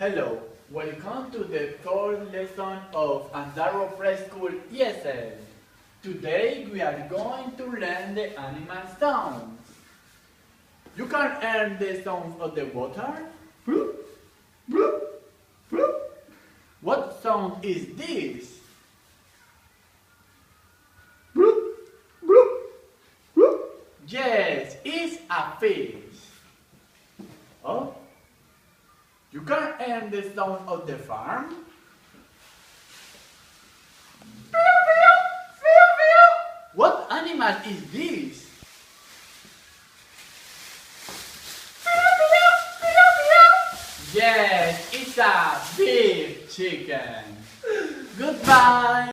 Hello, welcome to the third lesson of Andaro Preschool ESL. Today we are going to learn the animal sounds. You can learn the sounds of the water. Bloop, bloop, bloop. What sound is this? Bloop, bloop, bloop. Yes, it's a fish. Oh? You can hear the sound of the farm. What animal is this? Yes, it's a big chicken. Goodbye.